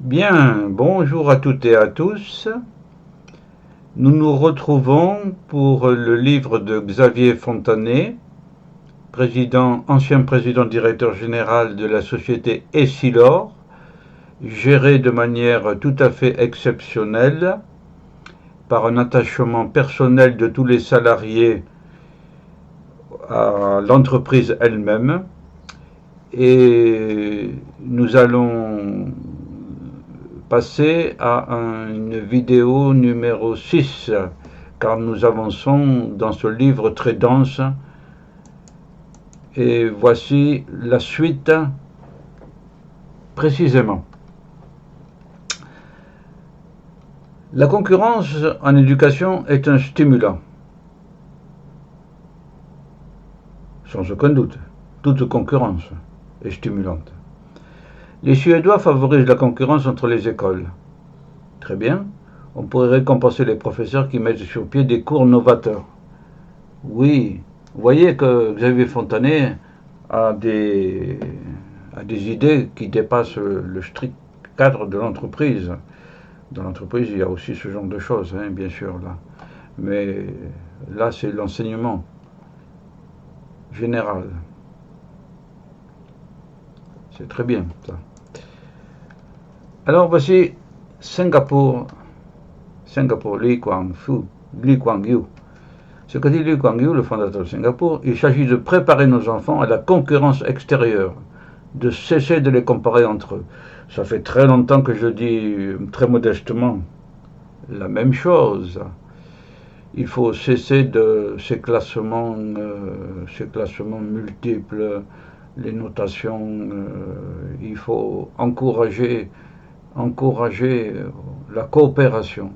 Bien, bonjour à toutes et à tous. Nous nous retrouvons pour le livre de Xavier Fontanet, ancien président directeur général de la société Essilor, gérée de manière tout à fait exceptionnelle par un attachement personnel de tous les salariés à l'entreprise elle-même. Et nous allons passer à une vidéo numéro 6, car nous avançons dans ce livre très dense. Et voici la suite précisément. La concurrence en éducation est un stimulant. Sans aucun doute, toute concurrence est stimulante. Les Suédois favorisent la concurrence entre les écoles. Très bien, on pourrait récompenser les professeurs qui mettent sur pied des cours novateurs. Oui, vous voyez que Xavier Fontanet a des idées qui dépassent le strict cadre de l'entreprise. Dans l'entreprise, il y a aussi ce genre de choses, hein, bien sûr, là. Mais là, c'est l'enseignement général. C'est très bien, ça. Alors, voici Singapour, Lee Kuan Yew. Ce que dit Lee Kuan Yew, le fondateur de Singapour, il s'agit de préparer nos enfants à la concurrence extérieure, de cesser de les comparer entre eux. Ça fait très longtemps que je dis, très modestement, la même chose. Il faut cesser de ces classements multiples, les notations. Il faut encourager la coopération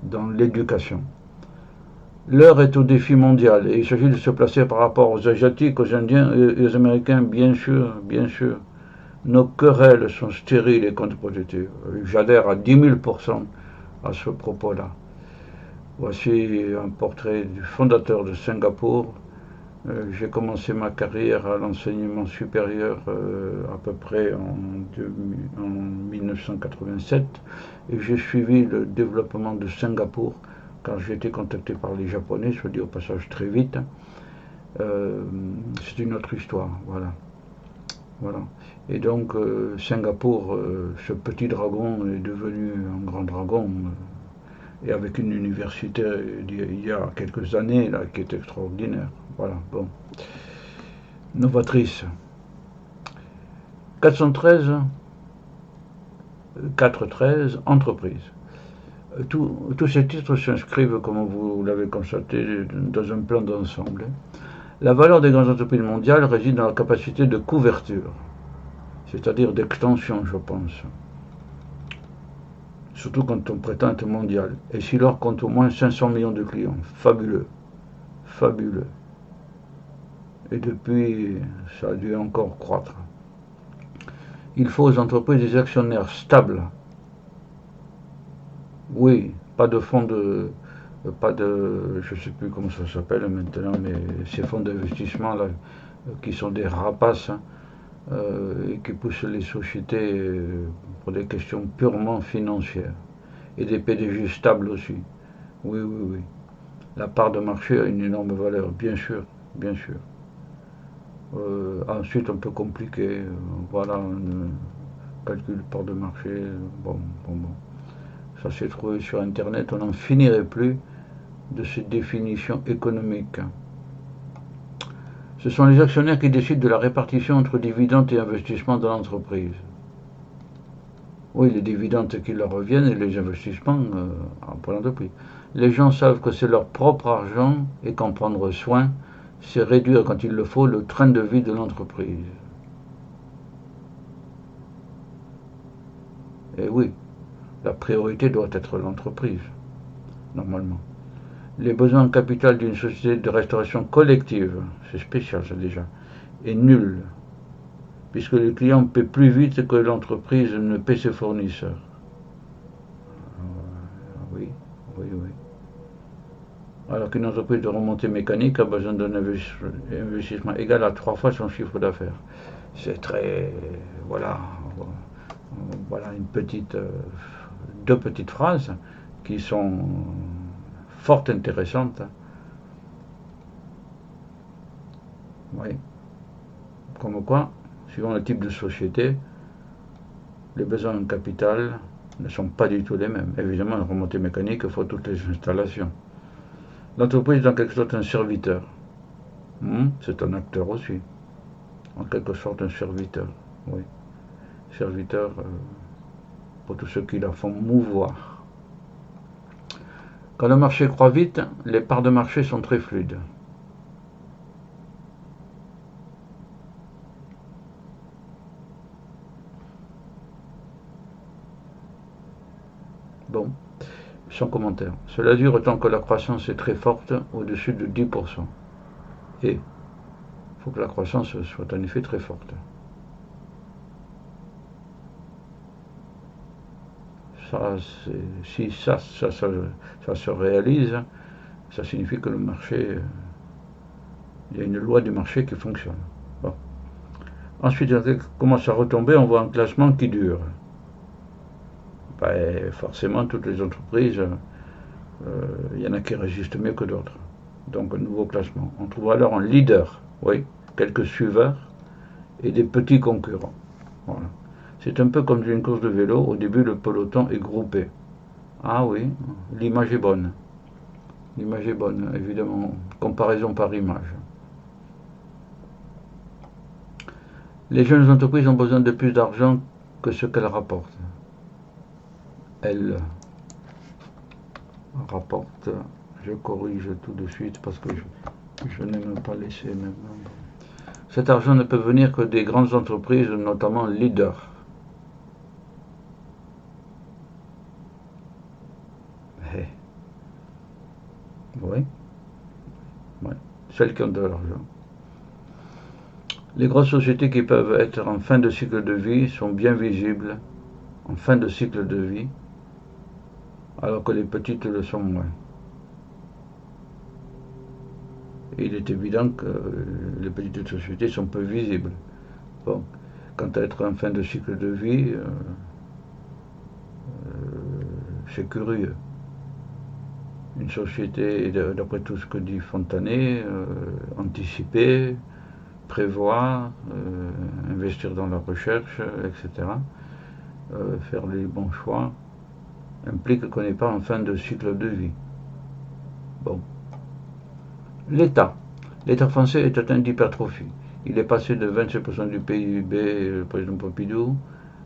dans l'éducation. L'heure est au défi mondial et il s'agit de se placer par rapport aux Asiatiques, aux Indiens et aux Américains, bien sûr, bien sûr. Nos querelles sont stériles et contre-productives. J'adhère à 10 000% à ce propos-là. Voici un portrait du fondateur de Singapour. J'ai commencé ma carrière à l'enseignement supérieur à peu près en 1987 et j'ai suivi le développement de Singapour quand j'ai été contacté par les Japonais, je dis au passage très vite. C'est une autre histoire, voilà. Et donc Singapour, ce petit dragon est devenu un grand dragon, et avec une université il y a quelques années là, qui est extraordinaire. Voilà, bon. Novatrice. 413 entreprises. Tous ces titres s'inscrivent, comme vous l'avez constaté, dans un plan d'ensemble. La valeur des grandes entreprises mondiales réside dans la capacité de couverture, c'est-à-dire d'extension, je pense. Surtout quand on prétend être mondial. Et si l'or compte au moins 500 millions de clients, fabuleux, fabuleux. Et depuis, ça a dû encore croître. Il faut aux entreprises des actionnaires stables. Oui, pas de fonds je ne sais plus comment ça s'appelle maintenant, mais ces fonds d'investissement là, qui sont des rapaces, hein, et qui poussent les sociétés pour des questions purement financières. Et des PDG stables aussi. Oui, oui, oui. La part de marché a une énorme valeur, bien sûr, bien sûr. Ensuite, on peut compliquer, voilà, un calcul de part de marché, bon. Ça s'est trouvé sur Internet, on n'en finirait plus de ces définitions économiques. Ce sont les actionnaires qui décident de la répartition entre dividendes et investissements dans l'entreprise. Oui, les dividendes qui leur reviennent et les investissements pour l'entreprise. Les gens savent que c'est leur propre argent et qu'en prendre soin, c'est réduire quand il le faut le train de vie de l'entreprise. Et oui, la priorité doit être l'entreprise, normalement. Les besoins en capital d'une société de restauration collective, c'est spécial ça déjà, est nul, puisque le client paie plus vite que l'entreprise ne paie ses fournisseurs. Oui. Alors qu'une entreprise de remontée mécanique a besoin d'un investissement égal à 3 fois son chiffre d'affaires. C'est très... voilà. voilà deux petites phrases qui sont fort intéressantes. Oui. Comme quoi, suivant le type de société, les besoins en capital ne sont pas du tout les mêmes. Évidemment, une remontée mécanique, il faut toutes les installations. L'entreprise est en quelque sorte un serviteur. C'est un acteur aussi. En quelque sorte un serviteur. Oui. Serviteur pour tous ceux qui la font mouvoir. Quand le marché croît vite, les parts de marché sont très fluides. Bon, sans commentaire. Cela dure tant que la croissance est très forte, au-dessus de 10%. Et il faut que la croissance soit en effet très forte. Si ça se réalise, ça signifie que le marché, il y a une loi du marché qui fonctionne. Bon. Ensuite, quand elle commence à retomber, on voit un classement qui dure. Forcément, toutes les entreprises, il y en a qui résistent mieux que d'autres. Donc, un nouveau classement. On trouve alors un leader, oui, quelques suiveurs et des petits concurrents. Voilà. C'est un peu comme une course de vélo. Au début, le peloton est groupé. Ah oui, l'image est bonne. L'image est bonne, évidemment. Comparaison par image. Les jeunes entreprises ont besoin de plus d'argent que ce qu'elles rapportent. Elles rapportent, je corrige tout de suite parce que je n'aime pas laisser maintenant. Cet argent ne peut venir que des grandes entreprises, notamment leaders. Oui, oui, celles qui ont de l'argent. Les grosses sociétés qui peuvent être en fin de cycle de vie sont bien visibles en fin de cycle de vie, alors que les petites le sont moins. Et il est évident que les petites sociétés sont peu visibles. Bon, quant à être en fin de cycle de vie, c'est curieux. Une société, d'après tout ce que dit Fontanet, anticiper, prévoir, investir dans la recherche, etc., faire les bons choix, implique qu'on n'est pas en fin de cycle de vie. Bon. L'État. L'État français est atteint d'hypertrophie. Il est passé de 27% du PIB, le président Pompidou,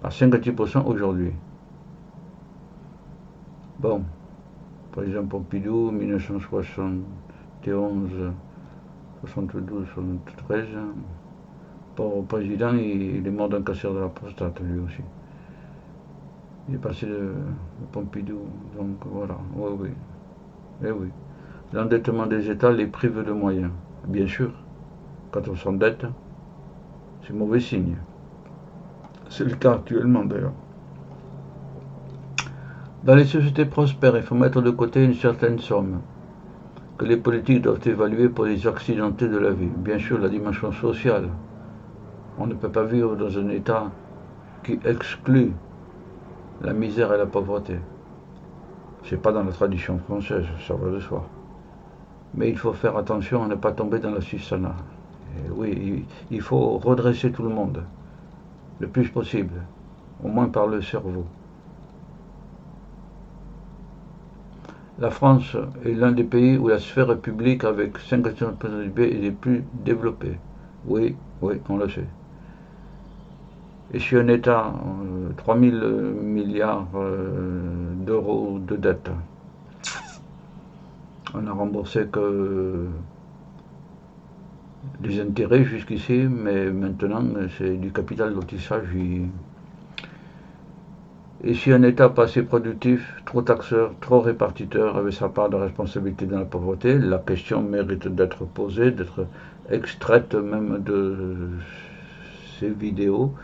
à 56% aujourd'hui. Bon. Président Pompidou, 1971, 72, 73. Pour le président, il est mort d'un cancer de la prostate, lui aussi. Il est passé de Pompidou, donc voilà, oui, oui. Eh oui. L'endettement des États les prive de moyens. Bien sûr, quand on s'endette, c'est mauvais signe. C'est le cas actuellement d'ailleurs. Dans les sociétés prospères, il faut mettre de côté une certaine somme que les politiques doivent évaluer pour les accidentés de la vie. Bien sûr, la dimension sociale. On ne peut pas vivre dans un État qui exclut la misère et la pauvreté. C'est pas dans la tradition française, ça va de soi. Mais il faut faire attention à ne pas tomber dans la suissana. Et oui, il faut redresser tout le monde, le plus possible, au moins par le cerveau. La France est l'un des pays où la sphère publique, avec 55% du PIB, est les plus développée. Oui, oui, on le sait. Et si un État, 3 000 milliards d'euros de dette, on n'a remboursé que des intérêts jusqu'ici, mais maintenant c'est du capital dont il s'agit. Et si un État pas assez productif, trop taxeur, trop répartiteur, avait sa part de responsabilité dans la pauvreté, la question mérite d'être posée, d'être extraite même de ces vidéos.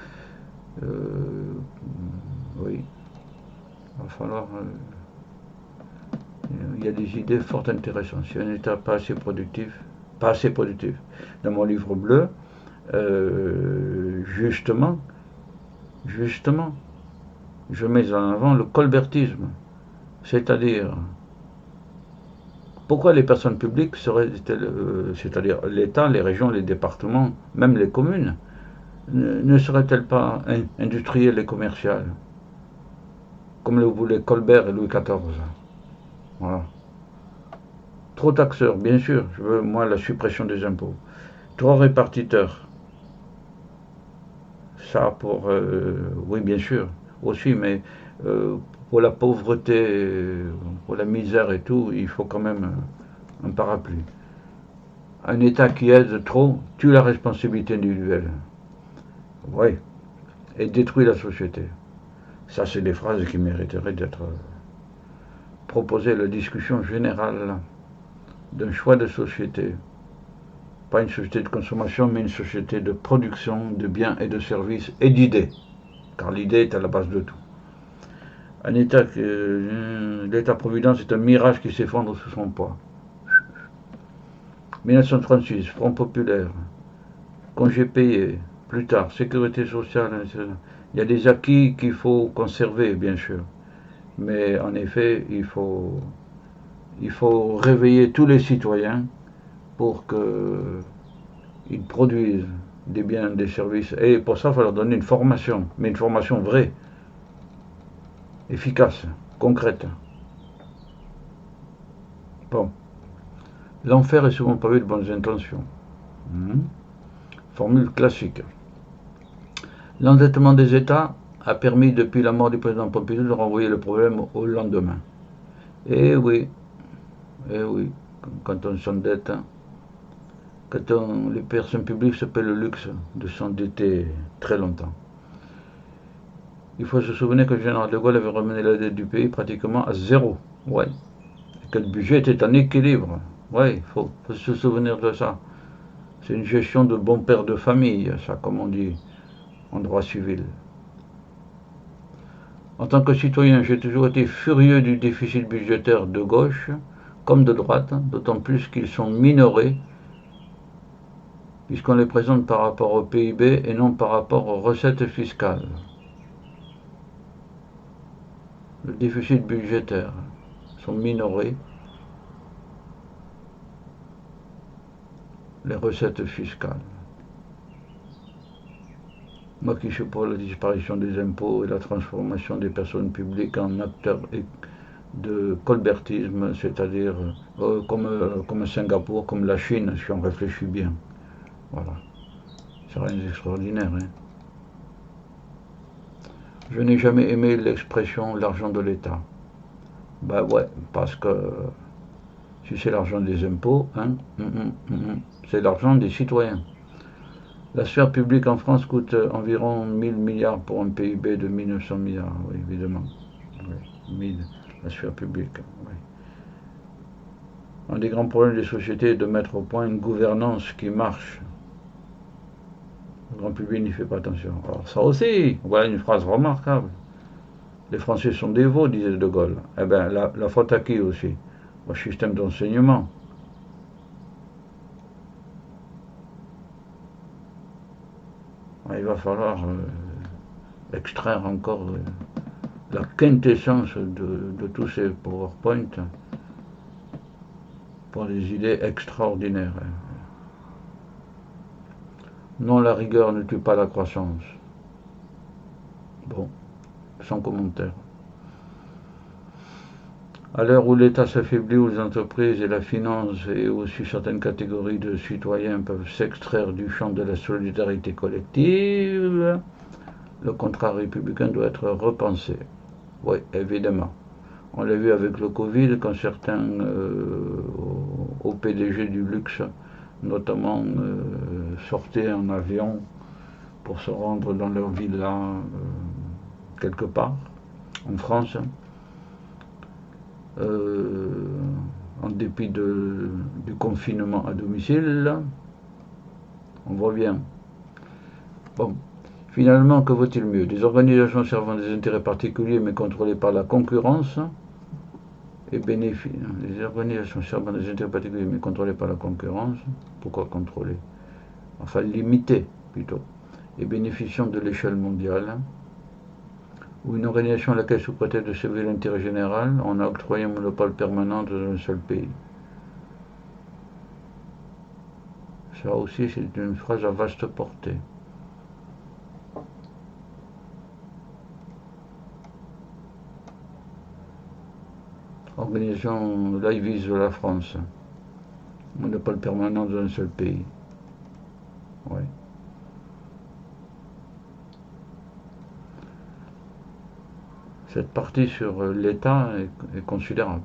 Oui, il va falloir... il y a des idées fort intéressantes. Si un État pas assez productif, dans mon livre bleu, justement, je mets en avant le colbertisme, c'est-à-dire pourquoi les personnes publiques seraient, c'est-à-dire l'État, les régions, les départements, même les communes, ne seraient-elles pas industrielles et commerciales, comme le voulaient Colbert et Louis XIV? Voilà. Trop taxeurs, bien sûr, je veux moi la suppression des impôts. Trop répartiteurs, ça pour, oui bien sûr, aussi, mais euh, pour la pauvreté, pour la misère et tout, il faut quand même un parapluie. Un État qui aide trop tue la responsabilité individuelle. Oui, et détruit la société. Ça, c'est des phrases qui mériteraient d'être proposées à la discussion générale d'un choix de société. Pas une société de consommation, mais une société de production de biens et de services et d'idées. Car l'idée est à la base de tout. Un État, l'État-providence est un mirage qui s'effondre sous son poids. 1936, Front populaire, congés payés, plus tard, sécurité sociale, etc. Il y a des acquis qu'il faut conserver, bien sûr. Mais en effet, il faut réveiller tous les citoyens pour qu'ils produisent des biens, des services. Et pour ça, il faut leur donner une formation, mais une formation vraie, efficace, concrète. Bon, l'enfer est souvent pavé de bonnes intentions. Formule classique. L'endettement des États a permis, depuis la mort du président Pompidou, de renvoyer le problème au lendemain. Eh oui, eh oui, quand on s'endette, les personnes publiques se paient le luxe de s'endetter très longtemps. Il faut se souvenir que le général de Gaulle avait ramené la dette du pays pratiquement à zéro. Ouais. Et que le budget était en équilibre. Ouais, il faut se souvenir de ça. C'est une gestion de bon père de famille, ça, comme on dit en droit civil. En tant que citoyen, j'ai toujours été furieux du déficit budgétaire de gauche comme de droite, d'autant plus qu'ils sont minorés puisqu'on les présente par rapport au PIB et non par rapport aux recettes fiscales. Le déficit budgétaire sont minorés, les recettes fiscales. Moi qui suis pour la disparition des impôts et la transformation des personnes publiques en acteurs de colbertisme, c'est-à-dire comme Singapour, comme la Chine, si on réfléchit bien. Voilà. C'est rien d'extraordinaire. Hein. Je n'ai jamais aimé l'expression l'argent de l'État. Ben ouais, parce que si c'est l'argent des impôts, hein, c'est l'argent des citoyens. La sphère publique en France coûte environ 1000 milliards pour un PIB de 1900 milliards, oui, évidemment. Oui, 1000, la sphère publique. Oui. Un des grands problèmes des sociétés est de mettre au point une gouvernance qui marche. Le grand public n'y fait pas attention. Alors ça aussi, voilà une phrase remarquable. Les Français sont dévots, disait De Gaulle. Eh bien, la faute à qui aussi? Au système d'enseignement. Il va falloir extraire encore la quintessence de tous ces PowerPoint pour des idées extraordinaires. Non, la rigueur ne tue pas la croissance. Bon, sans commentaire. À l'heure où l'État s'affaiblit, où les entreprises et la finance et aussi certaines catégories de citoyens peuvent s'extraire du champ de la solidarité collective, le contrat républicain doit être repensé. Oui, évidemment. On l'a vu avec le Covid, quand certains au PDG du luxe, notamment, sortaient en avion pour se rendre dans leur villa quelque part, en France, en dépit du confinement à domicile. On voit bien. Bon. Finalement, que vaut-il mieux? Des organisations servant des intérêts particuliers mais contrôlées par la concurrence et bénéfices. Des organisations servant des intérêts particuliers mais contrôlées par la concurrence. Pourquoi contrôler? Enfin, limiter plutôt. Et bénéficiant de l'échelle mondiale. ou une organisation à laquelle, sous prétexte de servir l'intérêt général, on a octroyé un monopole permanent dans un seul pays. Ça aussi, c'est une phrase à vaste portée. Organisation, là, il vise la France. Monopole permanent dans un seul pays. Oui. Cette partie sur l'État est considérable.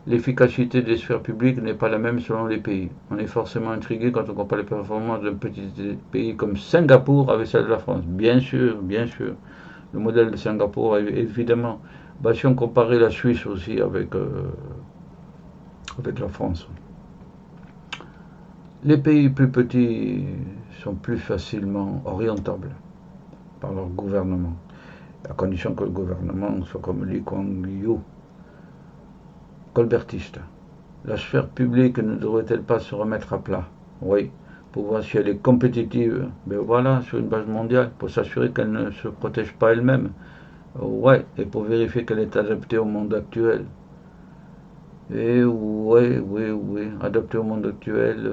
L'efficacité des sphères publiques n'est pas la même selon les pays. On est forcément intrigué quand on compare les performances d'un petit pays comme Singapour avec celle de la France. Bien sûr, bien sûr. Le modèle de Singapour, évidemment. Bah, si on comparait la Suisse aussi avec la France. Les pays plus petits sont plus facilement orientables par leur gouvernement, à condition que le gouvernement soit comme Lee Kuan Yew, colbertiste. La sphère publique ne devrait-elle pas se remettre à plat? Oui, pour voir si elle est compétitive, ben voilà, sur une base mondiale, pour s'assurer qu'elle ne se protège pas elle-même. Ouais, et pour vérifier qu'elle est adaptée au monde actuel. Et oui, oui, oui, adaptée au monde actuel,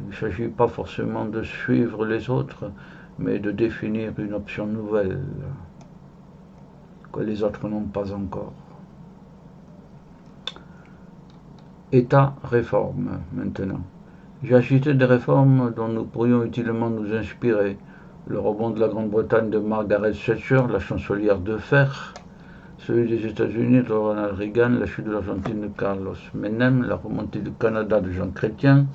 il ne s'agit pas forcément de suivre les autres, mais de définir une option nouvelle que les autres n'ont pas encore. État-réforme, maintenant. J'ai agité des réformes dont nous pourrions utilement nous inspirer. Le rebond de la Grande-Bretagne de Margaret Thatcher, la chancelière de fer, celui des États-Unis de Ronald Reagan, la chute de l'Argentine de Carlos Menem, la remontée du Canada de Jean Chrétien,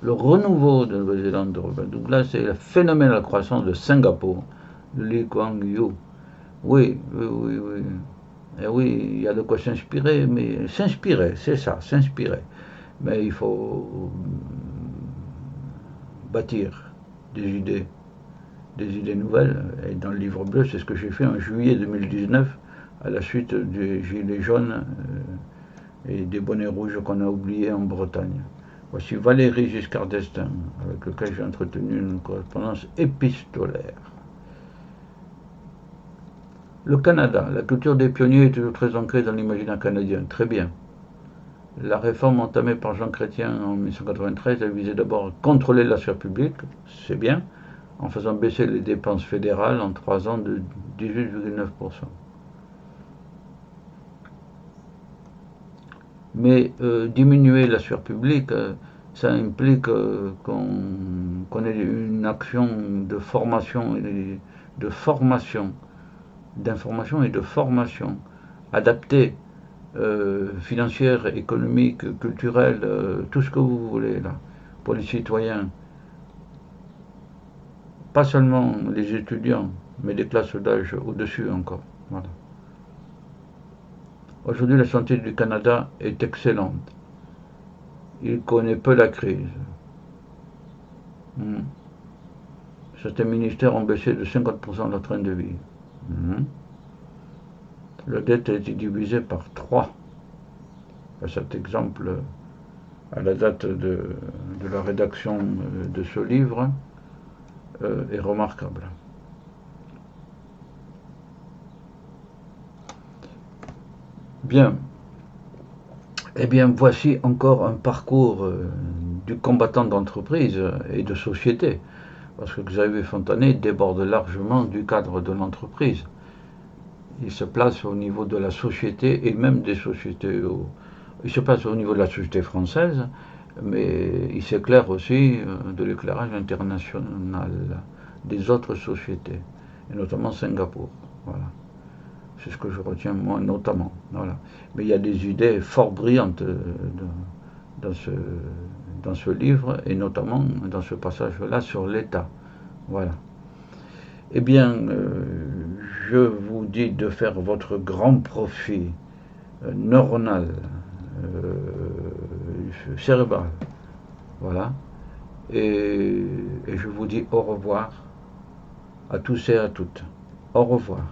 le renouveau de Nouvelle-Zélande de Robert Douglas et le phénoménal croissance de Singapour de Lee Kuan Yew. Oui, oui, oui, oui. Et oui, il y a de quoi s'inspirer, mais s'inspirer, c'est ça, s'inspirer. Mais il faut bâtir des idées nouvelles. Et dans le livre bleu, c'est ce que j'ai fait en juillet 2019, à la suite des gilets jaunes et des bonnets rouges qu'on a oubliés en Bretagne. Voici Valéry Giscard d'Estaing, avec lequel j'ai entretenu une correspondance épistolaire. Le Canada, la culture des pionniers est toujours très ancrée dans l'imaginaire canadien. Très bien. La réforme entamée par Jean Chrétien en 1993 a visé d'abord à contrôler la sphère publique, c'est bien, en faisant baisser les dépenses fédérales en 3 ans de 18,9%. Mais diminuer la sphère publique, ça implique qu'on ait une action de formation d'information et de formation adaptée, financière, économique, culturelle, tout ce que vous voulez là, pour les citoyens. Pas seulement les étudiants, mais les classes d'âge au-dessus encore. Voilà. Aujourd'hui, la santé du Canada est excellente. Il connaît peu la crise. Certains ministères ont baissé de 50% leur train de vie. La dette a été divisée par 3. Cet exemple, à la date de la rédaction de ce livre, est remarquable. Bien. Eh bien, voici encore un parcours du combattant d'entreprise et de société. Parce que Xavier Fontanet déborde largement du cadre de l'entreprise. Il se place au niveau de la société et même des sociétés. Il se place au niveau de la société française, mais il s'éclaire aussi de l'éclairage international des autres sociétés, et notamment Singapour. Voilà. C'est ce que je retiens moi notamment. Voilà. Mais il y a des idées fort brillantes dans ce livre, et notamment dans ce passage-là sur l'État. Voilà. Eh bien, je vous dis de faire votre grand profit neuronal, cérébral. Voilà. Et je vous dis au revoir à tous et à toutes. Au revoir.